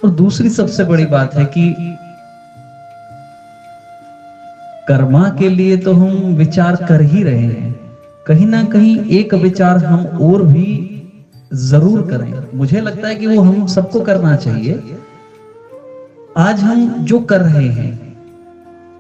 और दूसरी सबसे बड़ी बात है कि कर्मा के लिए तो हम विचार कर ही रहे हैं, कहीं ना कहीं एक विचार हम और भी जरूर करें। मुझे लगता है कि वो हम सबको करना चाहिए। आज हम जो कर रहे हैं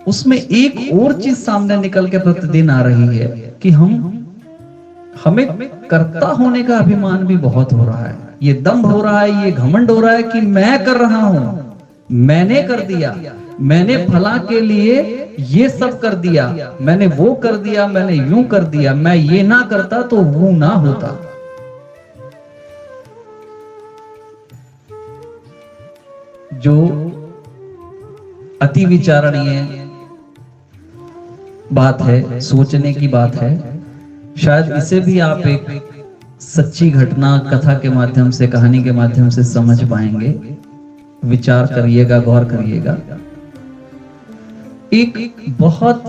उसमें एक और चीज सामने निकल के प्रतिदिन आ रही है कि हमें कर्ता होने का अभिमान भी बहुत हो रहा है। ये दम्भ हो रहा है, ये घमंड हो रहा है कि मैं कर रहा हूं, मैंने कर दिया, मैंने फला के लिए ये सब कर दिया, मैंने वो कर दिया, मैंने यूं कर दिया, मैं ये ना करता तो वो ना होता। जो अति विचारणीय बात है, सोचने की बात है। शायद इसे भी आप एक सच्ची घटना कथा के माध्यम से, कहानी के माध्यम से समझ पाएंगे। विचार करिएगा, गौर करिएगा। एक बहुत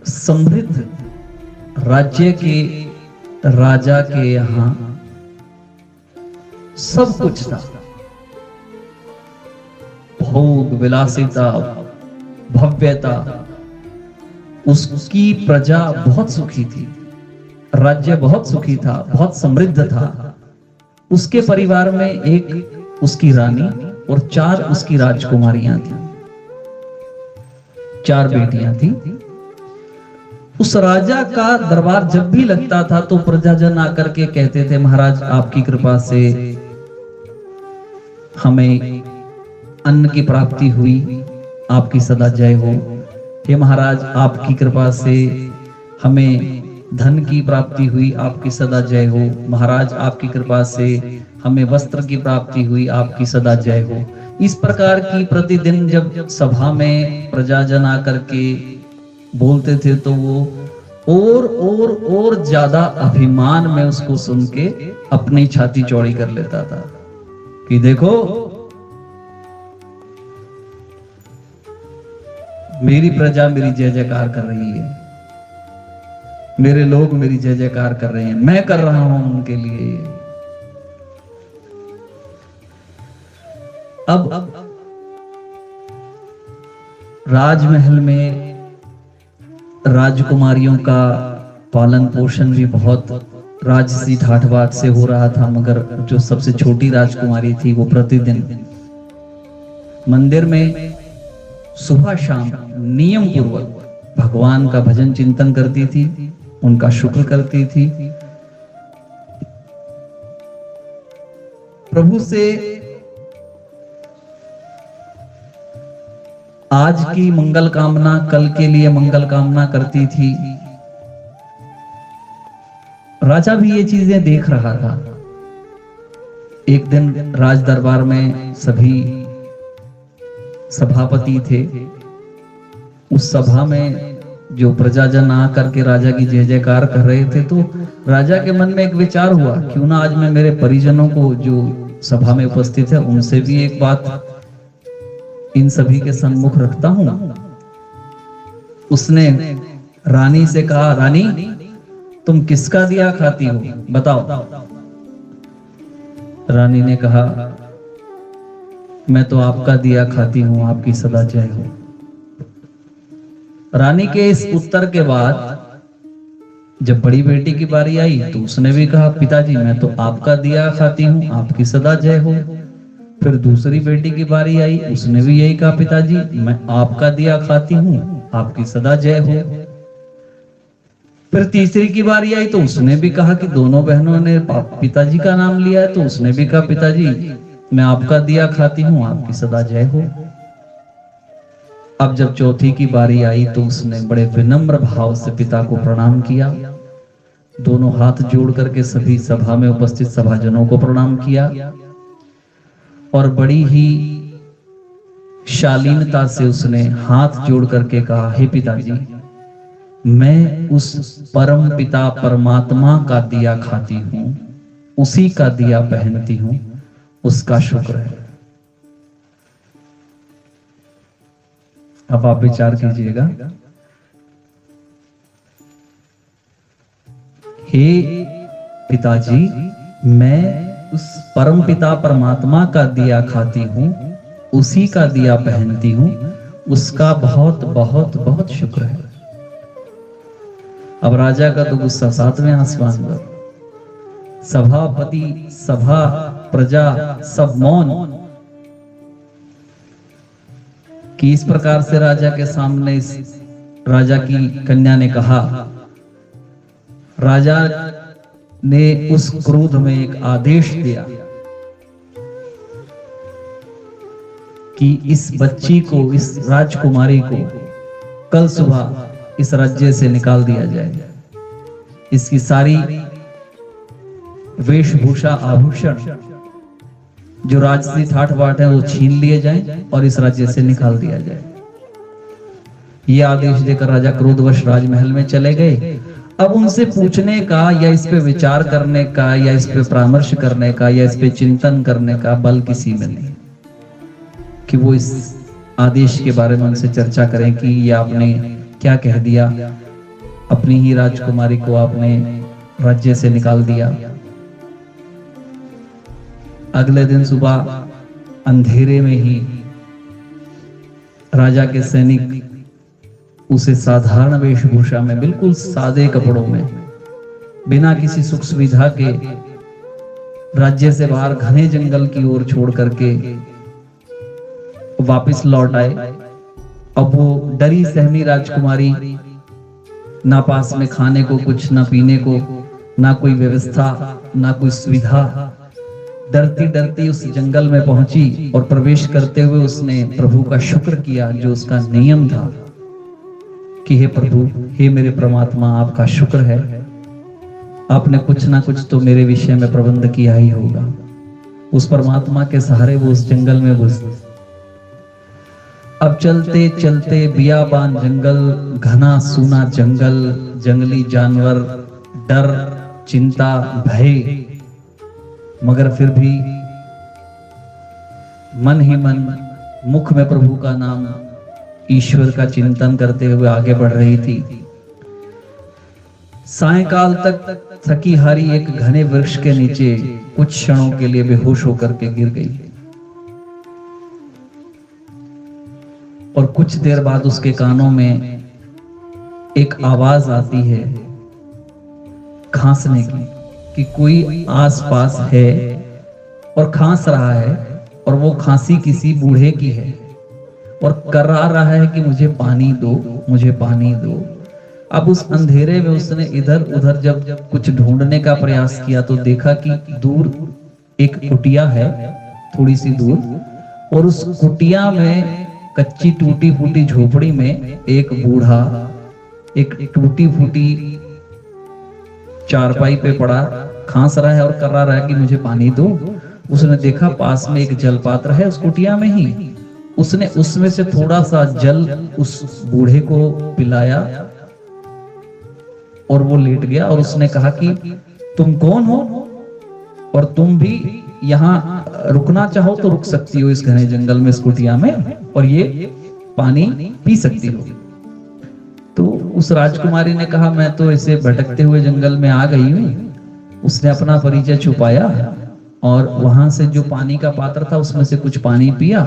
समृद्ध राज्य के राजा के यहां सब कुछ था, भोग विलासिता, भव्यता। उसकी प्रजा बहुत सुखी थी, राज्य बहुत सुखी था, बहुत समृद्ध था। उसके परिवार में एक उसकी रानी और 4 उसकी राजकुमारियां थी, 4 बेटियां थी। उस राजा का दरबार जब भी लगता था तो प्रजाजन आकर के कहते थे, महाराज आपकी कृपा से हमें अन्न की प्राप्ति हुई, आपकी सदा जय हो। हे महाराज आपकी कृपा से हमें धन की प्राप्ति हुई, आपकी सदा जय हो। महाराज आपकी कृपा से हमें वस्त्र की प्राप्ति हुई, आपकी सदा जय हो। इस प्रकार की प्रतिदिन जब सभा में प्रजाजन आकर के बोलते थे तो वो और ज्यादा अभिमान में उसको सुन के अपनी छाती चौड़ी कर लेता था कि देखो मेरी प्रजा मेरी जय जयकार कर रही है, मेरे लोग मेरी जय जयकार कर रहे हैं, मैं कर रहा हूं उनके लिए। अब राजमहल में राजकुमारियों का पालन पोषण भी बहुत राजसी ठाठ बाट से हो रहा था, मगर जो सबसे छोटी राजकुमारी थी वो प्रतिदिन मंदिर में सुबह शाम नियम पूर्वक भगवान का भजन चिंतन करती थी, उनका शुक्र करती थी। प्रभु से आज की मंगल कामना, कल के लिए मंगल कामना करती थी। राजा भी ये चीजें देख रहा था। एक दिन राज दरबार में सभी सभापति थे, उस सभा में जो प्रजाजन आकर के राजा की जय जयकार कर रहे थे, तो राजा के मन में एक विचार हुआ, क्यों ना आज मैं मेरे परिजनों को जो सभा में उपस्थित है उनसे भी एक बात इन सभी के सम्मुख रखता हूं। उसने रानी से कहा, रानी तुम किसका दिया खाती हो, बताओ। रानी ने कहा, मैं तो आपका दिया खाती हूं, आपकी सदा जय हो। रानी के इस उत्तर के बाद जब बड़ी बेटी की बारी आई तो उसने भी कहा, पिताजी मैं तो आपका दिया खाती हूं, आपकी सदा जय हो। फिर दूसरी बेटी की बारी आई, उसने भी यही कहा, पिताजी मैं आपका दिया खाती हूं, आपकी सदा जय हो। फिर तीसरी की बारी आई तो उसने भी कहा कि दोनों बहनों ने पिताजी का नाम लिया है, तो उसने भी कहा, पिताजी मैं आपका दिया खाती हूं, आपकी सदा जय हो। अब जब चौथी की बारी आई तो उसने बड़े विनम्र भाव से पिता को प्रणाम किया, दोनों हाथ जोड़ करके सभी सभा में उपस्थित सभाजनों को प्रणाम किया और बड़ी ही शालीनता से उसने हाथ जोड़ करके कहा, हे पिताजी मैं उस परम पिता परमात्मा का दिया खाती हूं, उसी का दिया पहनती हूं, उसका शुक्र है। अब आप विचार कीजिएगा, हे पिताजी मैं उस परमपिता परमात्मा का दिया खाती हूँ, उसी का दिया पहनती हूँ, उसका बहुत बहुत बहुत शुक्र है। अब राजा का तो गुस्सा 7वें आसमान पर, सभापति, सभा, प्रजा सब मौन कि इस प्रकार से राजा के सामने इस राजा की कन्या ने कहा। राजा ने उस क्रोध में एक आदेश दिया कि इस बच्ची को, इस राजकुमारी को कल सुबह इस राज्य से निकाल दिया जाए। इसकी सारी वेशभूषा, आभूषण जो राजसी ठाठ बाट है वो छीन लिए जाएं और इस राज्य से निकाल दिया जाए। ये आदेश देकर राजा क्रोधवश राजमहल में चले गए। अब उनसे पूछने का या इस पे विचार करने का या इस पे परामर्श करने का या इस पे चिंतन करने का बल किसी में नहीं कि वो इस आदेश के बारे में उनसे चर्चा करें कि ये आपने क्या कह दिया, अपनी ही राजकुमारी को आपने राज्य से निकाल दिया। अगले दिन सुबह अंधेरे में ही राजा के सैनिक उसे साधारण वेशभूषा में, बिल्कुल सादे कपड़ों में, बिना किसी सुख सुविधा के राज्य से बाहर घने जंगल की ओर छोड़ करके वापस लौट आए। अब वो डरी सहमी राजकुमारी, ना पास में खाने को कुछ, ना पीने को, ना कोई व्यवस्था, ना कोई सुविधा, डरती डरती उस जंगल में पहुंची और प्रवेश करते हुए उसने प्रभु का शुक्र किया जो उसका नियम था कि हे प्रभु, हे मेरे परमात्मा, आपका शुक्र है, आपने कुछ ना कुछ तो मेरे विषय में प्रबंध किया ही होगा। उस परमात्मा के सहारे वो उस जंगल में घुस। अब चलते चलते बियाबान जंगल, घना सूना जंगल, जंगली जानवर, डर, चिंता, भय, मगर फिर भी मन ही मन मुख में प्रभु का नाम, ईश्वर का चिंतन करते हुए आगे बढ़ रही थी। सायंकाल तक थकी हारी एक घने वृक्ष के नीचे कुछ क्षणों के लिए बेहोश होकर के गिर गई और कुछ देर बाद उसके कानों में एक आवाज आती है खांसने की कि कोई आसपास है और खांस रहा है और वो खांसी किसी बूढ़े की है और कर्रा रहा है कि मुझे पानी दो, मुझे पानी दो। अब उस अंधेरे में उसने इधर उधर जब कुछ ढूंढने का प्रयास किया तो देखा कि दूर एक कुटिया है, थोड़ी सी दूर, और उस कुटिया में कच्ची टूटी फूटी झोपड़ी में एक बूढ़ा एक टूटी फूटी चारपाई पे पड़ा खांस रहा है और कर रहा है कि मुझे पानी दो। उसने देखा पास में एक जल पात्र है उस कुटिया में ही, उसने उसमें से थोड़ा सा जल उस बूढ़े को पिलाया और वो लेट गया और उसने कहा कि तुम कौन हो और तुम भी यहाँ रुकना चाहो तो रुक सकती हो इस घने जंगल में, इस कुटिया में, और ये पानी पी सकती हो। तो उस राजकुमारी ने कहा मैं तो ऐसे भटकते हुए जंगल में आ गई हूँ। उसने अपना परिचय छुपाया और वहां से जो पानी का पात्र था उसमें से कुछ पानी पिया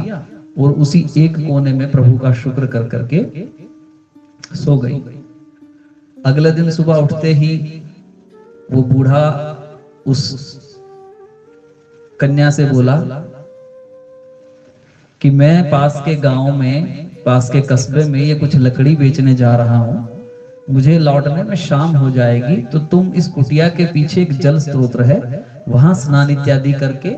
और उसी एक कोने में प्रभु का शुक्र कर करके सो गई। अगले दिन सुबह उठते ही वो बूढ़ा उस कन्या से बोला कि मैं पास के गांव में, पास के कस्बे में ये कुछ लकड़ी बेचने जा रहा हूं, मुझे लौटने में शाम हो जाएगी, तो तुम इस कुटिया के पीछे एक जल स्रोत है, वहां स्नान इत्यादि करके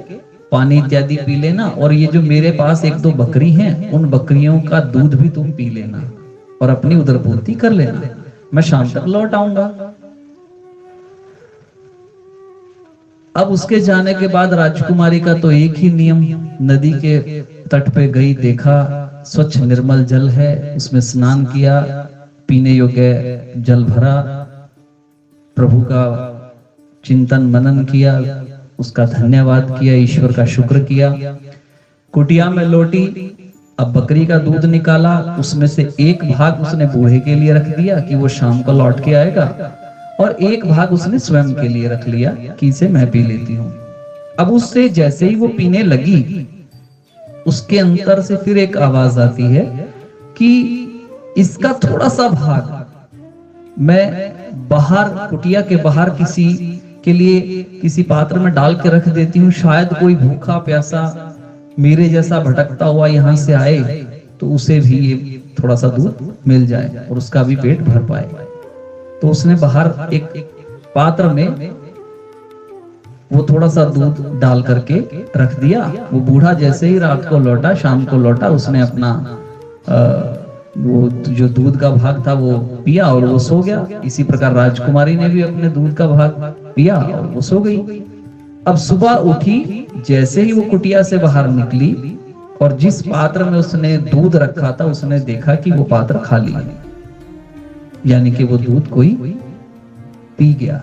पानी इत्यादि पी लेना, और ये जो मेरे पास एक दो बकरी हैं उन बकरियों का दूध भी तुम पी लेना और अपनी उदरपूर्ति कर लेना, मैं शाम तक लौट आऊंगा। अब उसके जाने के बाद राजकुमारी का तो एक ही नियम, नदी के तट पे गई, देखा स्वच्छ निर्मल जल है, उसमें स्नान किया, पीने योग्य जल भरा, प्रभु का चिंतन मनन किया, उसका धन्यवाद किया, ईश्वर का शुक्र किया। कुटिया में लौटी, अब बकरी का दूध निकाला, उसमें से एक भाग उसने बूढ़े के लिए रख दिया कि वो शाम को लौट के आएगा, और एक भाग उसने स्वयं के लिए रख लिया कि इसे मैं पी लेती हूँ। अब उससे जैसे ही वो पीने लगी, उसके अंतर से फिर एक आवाज आती है कि इसका थोड़ा सा भाग मैं बाहर, कुटिया के बाहर किसी के लिए किसी पात्र में डाल के रख देती हूँ, शायद कोई भूखा प्यासा मेरे जैसा भटकता हुआ यहाँ से आए तो उसे भी ये थोड़ा सा दूध मिल जाए और उसका भी पेट भर पाए। तो उसने बाहर एक पात्र में वो थोड़ा सा दूध डाल करके रख दिया। वो बूढ़ा जैसे ही रात को लौटा, शाम को लौटा, उसने अपना वो जो दूध का भाग था वो पिया और वो सो गया। इसी प्रकार राजकुमारी ने भी अपने दूध का भाग पिया और वो सो गई। अब सुबह उठी, जैसे ही वो कुटिया से बाहर निकली और जिस पात्र में उसने दूध रखा था उसने देखा कि वो पात्र खाली है, यानी कि वो दूध कोई पी गया।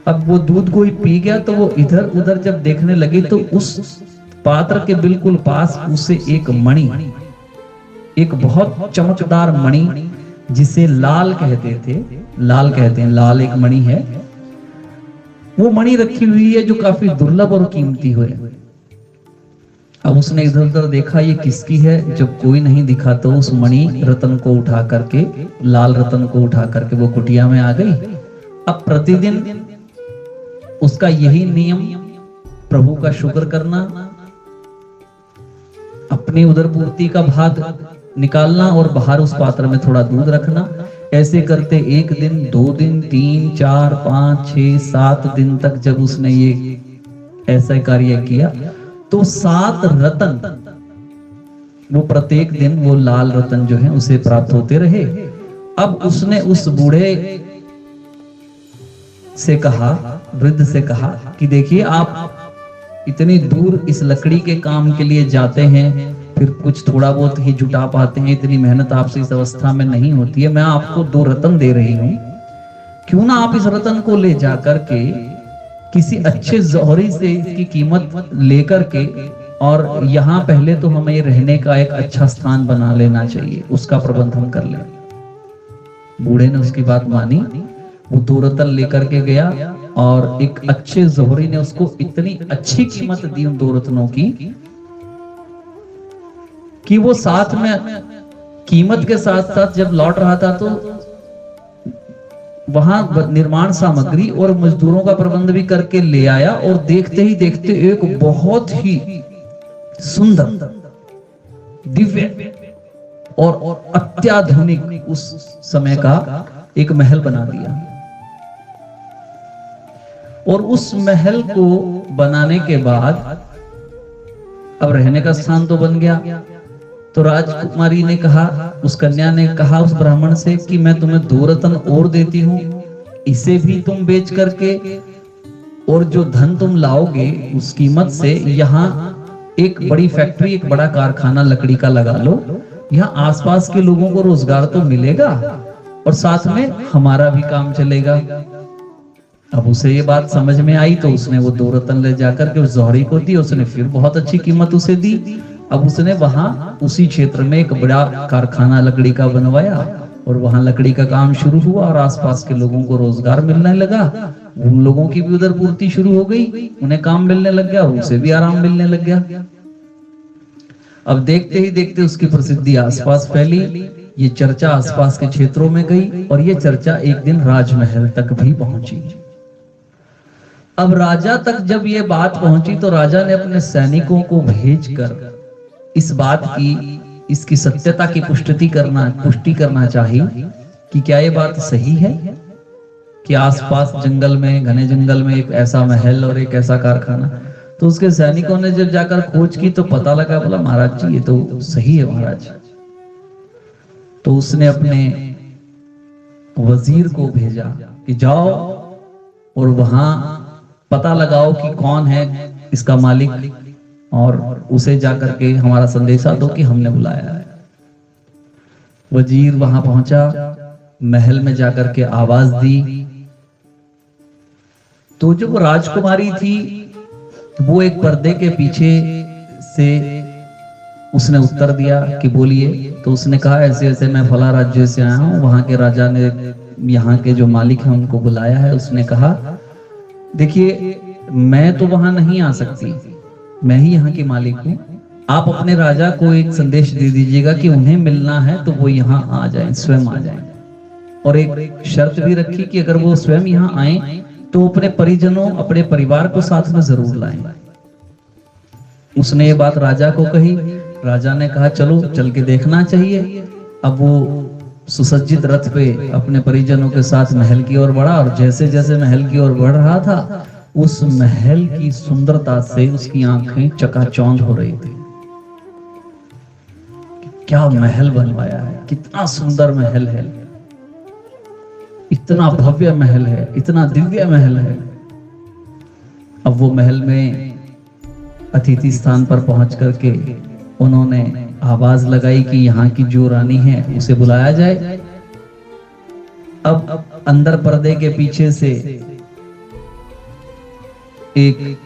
अब वो दूध कोई पी गया तो वो इधर उधर जब देखने लगी तो उस पात्र के बिल्कुल पास उसे एक मणि, एक बहुत चमकदार मणि जिसे लाल कहते थे, लाल कहते हैं, लाल एक मणि है, वो मणि रखी हुई है जो काफी दुर्लभ और कीमती हुए। अब उसने इधर उधर देखा ये किसकी है, जब कोई नहीं दिखा तो उस मणि रतन को उठा करके, लाल रतन को उठा करके वो कुटिया में आ गई। अब प्रतिदिन उसका यही नियम, प्रभु का शुक्र करना, अपनी उदर पूर्ति का भाग निकालना और बाहर उस पात्र में थोड़ा दूध रखना। ऐसे करते 1 दिन, 2 दिन, 3, 4, 5, 6, 7 दिन तक जब उसने ये ऐसा कार्य किया तो 7 रतन, वो प्रत्येक दिन वो लाल रतन जो है उसे प्राप्त होते रहे। अब उसने उस बूढ़े से कहा, वृद्ध से कहा कि देखिए आप इतनी दूर इस लकड़ी के काम के लिए जाते हैं, फिर कुछ थोड़ा बहुत ही जुटा पाते हैं, इतनी मेहनत आपसे इस अवस्था में नहीं होती है, मैं आपको 2 रतन दे रही हूं, क्यों ना आप इस रतन को ले जाकर के किसी अच्छे जौहरी से इसकी कीमत लेकर के, और यहाँ पहले तो हमें रहने का एक अच्छा स्थान बना लेना चाहिए, उसका प्रबंध हम कर लें। बूढ़े ने उसकी बात मानी, वो 2 रतन लेकर के गया और एक अच्छे जौहरी ने उसको इतनी अच्छी कीमत दी उन 2 रत्नों की कि वो साथ में कीमत के साथ साथ जब लौट रहा था तो वहां निर्माण सामग्री और मजदूरों का प्रबंध भी करके ले आया। और देखते ही देखते एक बहुत ही सुंदर, दिव्य और अत्याधुनिक उस समय का एक महल बना दिया। और उस महल को बनाने के बाद अब रहने का स्थान तो बन गया। तो राजकुमारी ने कहा, उस कन्या ने कहा उस ब्राह्मण से कि मैं तुम्हें 2 रत्न और देती हूं, इसे भी तुम बेच करके और जो धन तुम लाओगे उस कीमत से यहाँ एक बड़ी फैक्ट्री, एक बड़ा कारखाना लकड़ी का लगा लो, यहाँ आसपास के लोगों को रोजगार तो मिलेगा और साथ में हमारा भी काम चलेगा। अब उसे ये बात समझ में आई तो उसने वो 2 रत्न ले जाकर के उस जौहरी को दी। उसने फिर बहुत अच्छी कीमत उसे दी। अब उसने वहां उसी क्षेत्र में एक बड़ा कारखाना लकड़ी का बनवाया और वहां लकड़ी का काम शुरू हुआ और आसपास के लोगों को रोजगार मिलने लगा। उन लोगों की भी उधर पूर्ति शुरू हो गई, उन्हें काम मिलने लग गया, उसे भी आराम मिलने लग गया। अब देखते ही देखते उसकी प्रसिद्धि आसपास फैली, ये चर्चा आसपास के क्षेत्रों में गई और ये चर्चा एक दिन राजमहल तक भी पहुंची। अब राजा तक जब ये बात पहुंची तो राजा ने अपने सैनिकों को भेजकर इस बात की, इसकी सत्यता की पुष्टि करना चाहिए कि क्या ये बात सही है कि आसपास जंगल में, घने जंगल में एक ऐसा महल और एक ऐसा कारखाना। तो उसके सैनिकों ने जब जाकर खोज की तो पता लगा, बोला महाराज जी ये तो सही है महाराज। तो उसने अपने वजीर को भेजा कि जाओ और वहां पता लगाओ कि कौन है इसका मालिक और उसे जाकर के हमारा संदेशा दो कि हमने बुलाया है। वजीर वहां पहुंचा, महल में जाकर के आवाज दी तो जो वो राजकुमारी थी वो एक पर्दे के पीछे से उसने उत्तर दिया कि बोलिए। तो उसने कहा ऐसे ऐसे मैं फला राज्य से आया हूं, वहां के राजा ने यहाँ के जो मालिक हैं उनको बुलाया है। उसने कहा देखिए मैं तो वहां नहीं आ सकती, मैं ही यहाँ की मालिक हूँ। आप अपने राजा को एक संदेश दे दीजिएगा कि उन्हें मिलना है तो वो यहाँ आ जाए, स्वयं आ जाए। और एक शर्त भी रखी कि अगर वो स्वयं यहाँ आए तो अपने परिजनों, अपने परिवार को साथ में जरूर लाएं। उसने ये बात राजा को कही। राजा ने कहा चलो चल के देखना चाहिए। अब वो सुसज्जित रथ पे अपने परिजनों के साथ महल की ओर बढ़ा, और जैसे जैसे महल की ओर बढ़ रहा था, उस महल की सुंदरता से उसकी आंखें चकाचौंध हो रही थी। क्या महल बनवाया है, कितना सुंदर महल है, इतना भव्य महल है, इतना दिव्य महल है। अब वो महल में अतिथि स्थान पर पहुंच करके उन्होंने आवाज लगाई कि यहाँ की जो रानी है उसे बुलाया जाए। अब अंदर पर्दे के पीछे से एक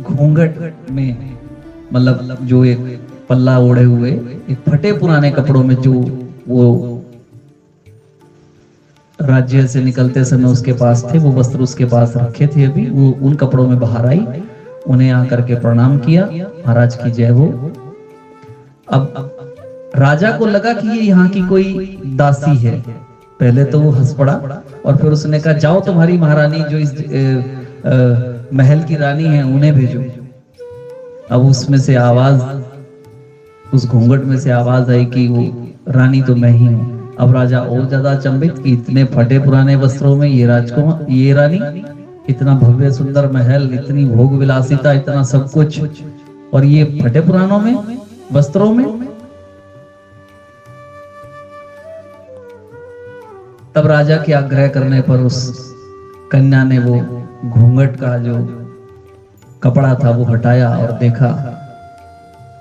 घूंघट में, मतलब जो एक पल्ला ओढ़े हुए, एक फटे पुराने कपड़ों में, जो वो राज्य से निकलते समय उसके पास थे, वो वस्त्र उसके पास रखे थे अभी, वो उन कपड़ों में बाहर आई, उन्हें आकर के प्रणाम किया, महाराज की जय हो। अब राजा को लगा कि ये यहाँ की कोई दासी है। पहले तो वो हंस पड़ा और फिर उसने कहा जाओ तुम्हारी महारानी जो इस महल की रानी है उन्हें भेजो। अब उसमें से आवाज, उस घूंघट में से आवाज आई कि वो रानी तो मैं ही हूँ। अब राजा और ज्यादा अचंभित कि इतने फटे पुराने वस्त्रों में ये राजकुमार, ये रानी, इतना भव्य सुंदर महल, इतनी भोग विलासिता, इतना सब कुछ, और ये फटे पुरानों में वस्त्रों में। तब राजा के आग्रह करने पर उस कन्या ने वो घूंघट का जो कपड़ा था वो हटाया और देखा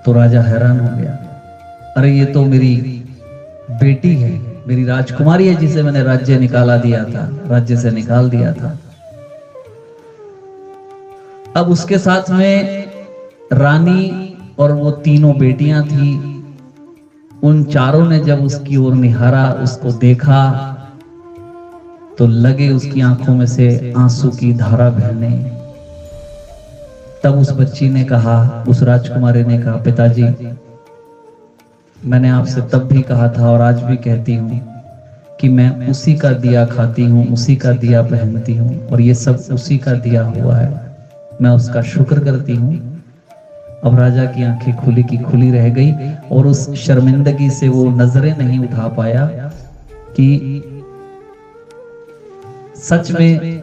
तो राजा हैरान हो गया। अरे ये तो मेरी बेटी है, मेरी राजकुमारी है, जिसे मैंने राज्य निकाला दिया था, राज्य से निकाल दिया था। अब उसके साथ में रानी और वो तीनों बेटियां थी। उन चारों ने जब उसकी ओर निहारा, उसको देखा, तो लगे उसकी आंखों में से आंसू की धारा बहने। तब उस बच्ची ने कहा, उस राजकुमारी ने कहा, पिताजी मैंने आपसे तब भी कहा था और आज भी कहती हूँ कि मैं उसी का दिया खाती हूँ, उसी का दिया पहनती हूँ, और ये सब उसी का दिया हुआ है, मैं उसका शुक्र करती हूँ। अब राजा की आंखें खुली की खुली रह गई और उस शर्मिंदगी से वो नजरें नहीं उठा पाया कि सच में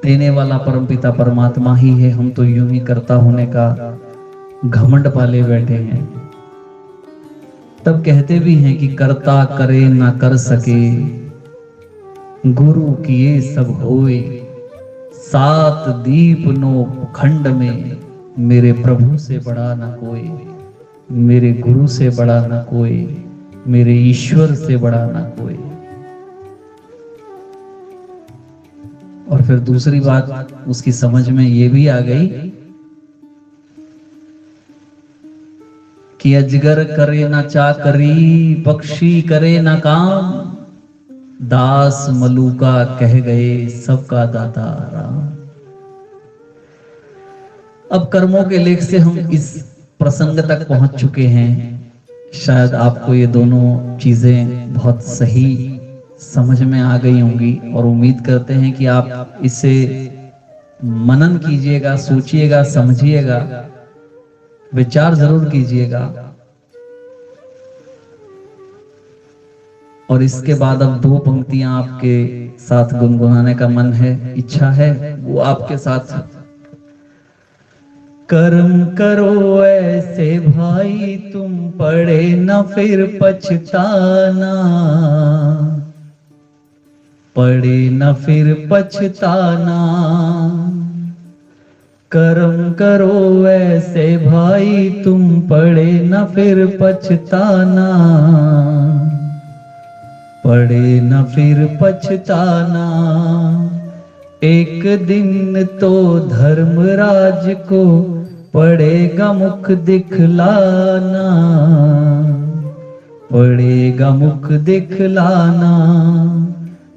देने वाला परमपिता परमात्मा ही है, हम तो यूं ही कर्ता होने का घमंड पाले बैठे हैं। तब कहते भी हैं कि कर्ता करे ना कर सके, गुरु किए सब होए, सात दीप नो खंड में, मेरे प्रभु से बड़ा ना कोई, मेरे गुरु से बड़ा ना कोई, मेरे ईश्वर से बड़ा ना कोई। और फिर दूसरी बात उसकी समझ में ये भी आ गई कि अजगर करे ना चाकरी, पक्षी करे ना काम, दास मलूका कह गए सबका दाता राम। अब कर्मों के लेख से हम इस प्रसंग तक पहुंच चुके हैं। शायद आपको ये दोनों चीजें बहुत सही समझ में आ गई होंगी और उम्मीद करते हैं कि आप इसे मनन कीजिएगा, सोचिएगा, समझिएगा, विचार जरूर कीजिएगा। और इसके बाद अब दो पंक्तियां आपके साथ गुनगुनाने का मन है, इच्छा है, वो आपके साथ। कर्म करो ऐसे भाई तुम पड़े न फिर पछताना, पड़े न फिर पछताना। कर्म करो ऐसे भाई तुम पड़े न फिर पछताना, पड़े न फिर पछताना। एक दिन तो धर्मराज को पड़ेगा मुख दिखलाना, पड़ेगा मुख दिखलाना।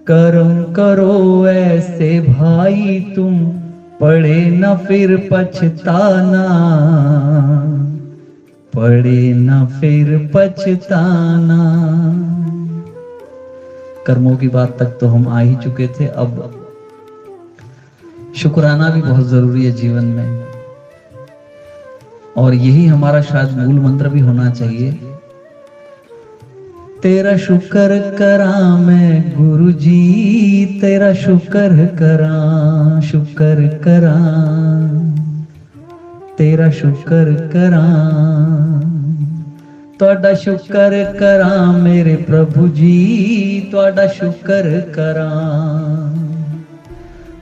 कर्म करो ऐसे भाई तुम, पड़े न फिर पछताना, पड़े न फिर पछताना। कर्मों की बात तक तो हम आ ही चुके थे, अब शुक्राना भी बहुत जरूरी है जीवन में, और यही हमारा शायद मूल मंत्र भी होना चाहिए। तेरा शुक्र करा मैं गुरु जी, तेरा शुक्र करा, शुक्र करा, तेरा शुक्र करा, तुहाडा शुक्र करा मेरे प्रभु जी, तुहाडा शुक्र करा,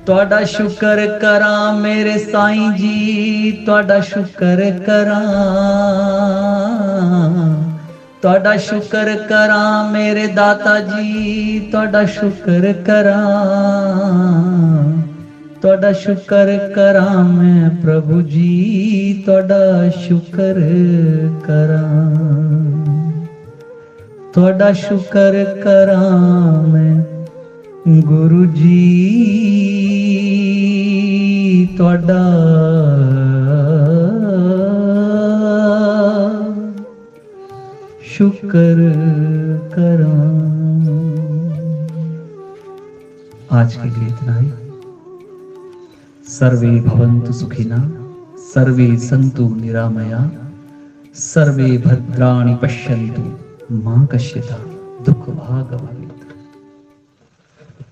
तुहाडा शुक्र करा मेरे साईं जी, तुहाडा शुक्र करा, तुहाडा शुक्र करा मेरे दाता जी, तुहाडा शुक्र करा, तुहाडा शुक्र करा मैं प्रभु जी, तुहाडा शुक्र करा, तुहाडा शुक्र करा मैं गुरु जी, तुहाडा शुक्र करा। आज के लिए इतना ही। सर्वे भवन्तु सुखिना, सर्वे सन्तु निरामया, सर्वे भद्राणि पश्यन्तु मा कश्चित् दुःखभाग् भवेत्।